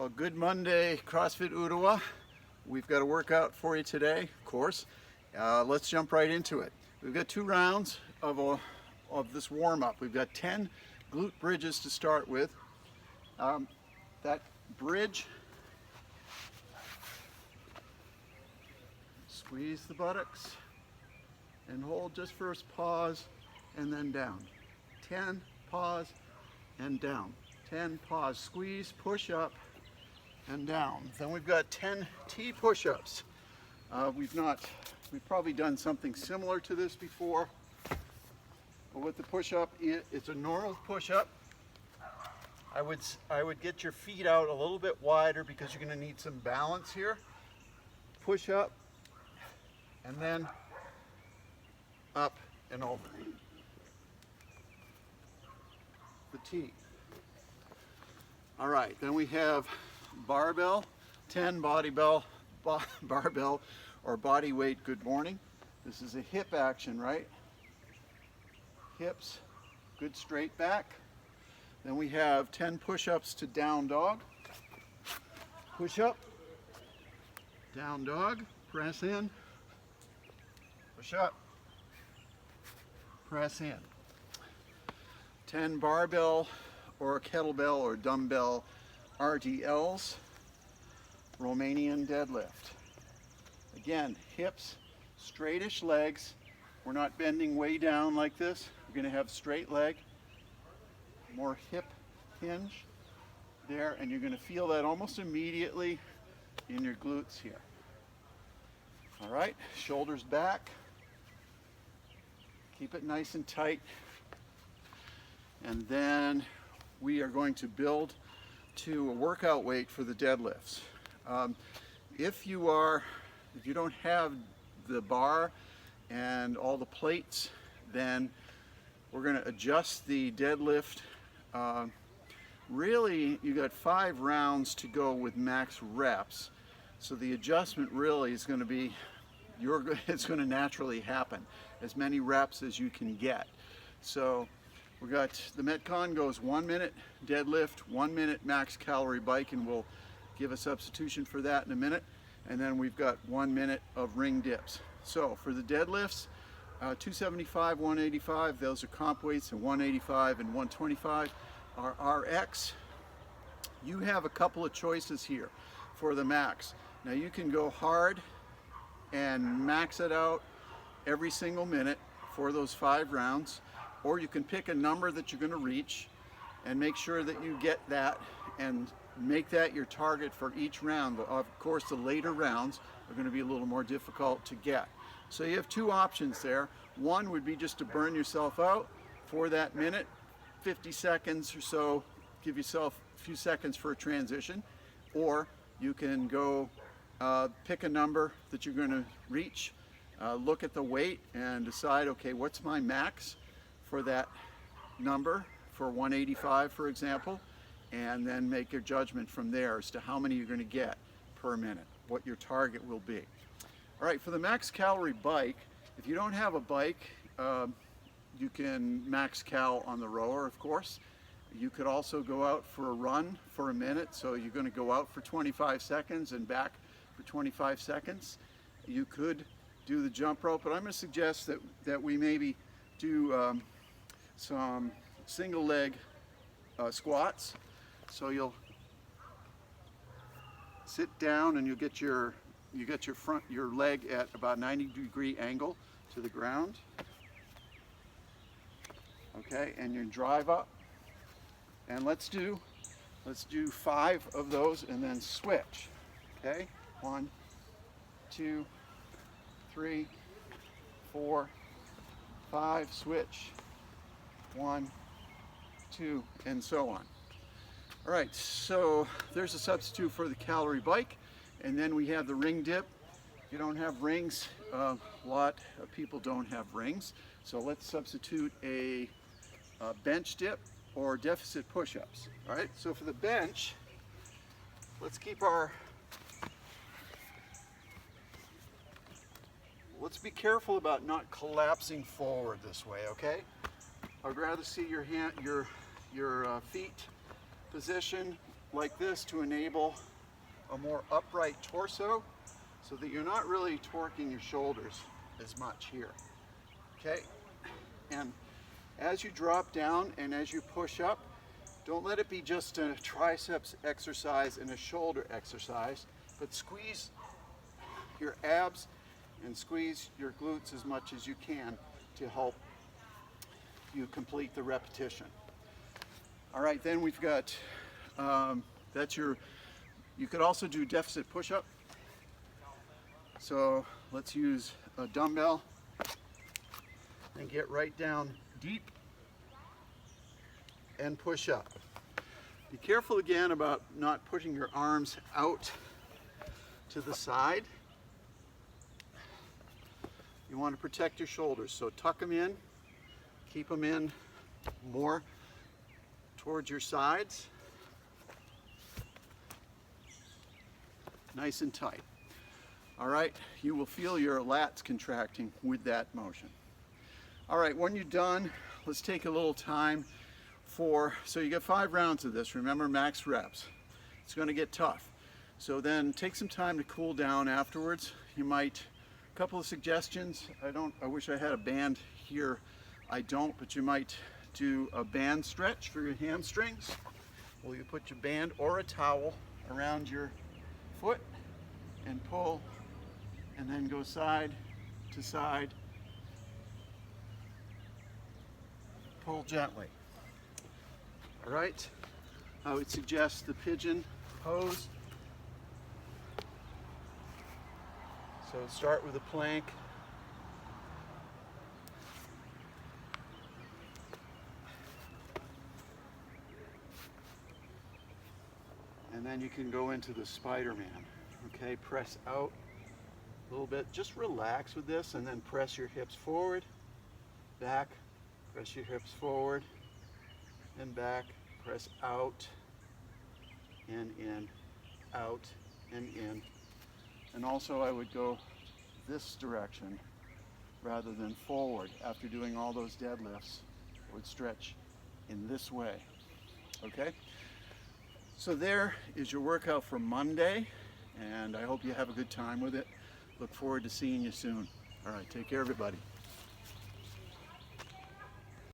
Well, good Monday, CrossFit Ottawa. We've got a workout for you today, of course. Let's jump right into it. We've got 2 rounds of this warm-up. We've got 10 glute bridges to start with. That bridge, squeeze the buttocks and hold just first, pause, and then down. 10, pause, and down. 10, pause, squeeze, push up, and down. Then we've got 10 T push-ups. We've probably done something similar to this before. But with the push-up, it's a normal push-up. I would get your feet out a little bit wider because you're going to need some balance here. Push up, and then up and over. The T. All right, then we have barbell, 10 barbell or body weight good morning. This is a hip action, right? Hips, good straight back. Then we have 10 push-ups to down dog. Push up, down dog, press in, push up, press in. 10 barbell or kettlebell or dumbbell RDLs, Romanian deadlift. Again, hips, straightish legs. We're not bending way down like this. We're going to have straight leg, more hip hinge there, and you're going to feel that almost immediately in your glutes here. All right, shoulders back. Keep it nice and tight. And then we are going to build to a workout weight for the deadlifts. If you don't have the bar and all the plates, then we're going to adjust the deadlift. Really, you got 5 rounds to go with max reps. So the adjustment really is going to be, it's going to naturally happen. As many reps as you can get. So we got the Metcon goes 1 minute deadlift, 1 minute max calorie bike, and we'll give a substitution for that in a minute. And then we've got 1 minute of ring dips. So for the deadlifts, 275, 185, those are comp weights, and 185 and 125 are RX. You have a couple of choices here for the max. Now you can go hard and max it out every single minute for those 5 rounds. Or you can pick a number that you're going to reach and make sure that you get that and make that your target for each round. But of course, the later rounds are going to be a little more difficult to get. So you have 2 options there. One would be just to burn yourself out for that minute, 50 seconds or so, give yourself a few seconds for a transition. Or you can go pick a number that you're going to reach, look at the weight and decide, okay, what's my max for that number, for 185 for example, and then make your judgment from there as to how many you're going to get per minute, what your target will be. All right, for the max calorie bike, if you don't have a bike, you can max cal on the rower, of course. You could also go out for a run for a minute, so you're going to go out for 25 seconds and back for 25 seconds. You could do the jump rope, but I'm going to suggest that we maybe do some single leg squats. So you'll sit down and you get your leg at about 90-degree angle to the ground. Okay, and you drive up. And let's do 5 of those and then switch. Okay, 1, 2, 3, 4, 5, switch. 1, 2, and so on. All right, so there's a substitute for the calorie bike, and then we have the ring dip. If you don't have rings, a lot of people don't have rings, so let's substitute a bench dip or deficit push-ups. All right, so for the bench, let's be careful about not collapsing forward this way, okay? I'd rather see your feet position like this to enable a more upright torso so that you're not really torquing your shoulders as much here. Okay? And as you drop down and as you push up, don't let it be just a triceps exercise and a shoulder exercise, but squeeze your abs and squeeze your glutes as much as you can to help you complete the repetition. All right, then we've got, you could also do deficit push-up. So let's use a dumbbell and get right down deep and push up. Be careful again about not pushing your arms out to the side. You want to protect your shoulders, so tuck them in, keep them in more towards your sides, nice and tight. All right, you will feel your lats contracting with that motion. All right, when you're done, let's take a little time so you get 5 rounds of this, remember max reps. It's gonna get tough. So then take some time to cool down afterwards. A couple of suggestions. I wish I had a band here. I don't, but you might do a band stretch for your hamstrings. Well, you put your band or a towel around your foot and pull, and then go side to side. Pull gently. All right, I would suggest the pigeon pose. So start with a plank. And then you can go into the Spider-Man. Okay, press out a little bit. Just relax with this and then press your hips forward, back, press your hips forward and back, press out and in, out and in. And also I would go this direction rather than forward. After doing all those deadlifts, I would stretch in this way. Okay? So there is your workout for Monday, and I hope you have a good time with it. Look forward to seeing you soon. All right, take care everybody.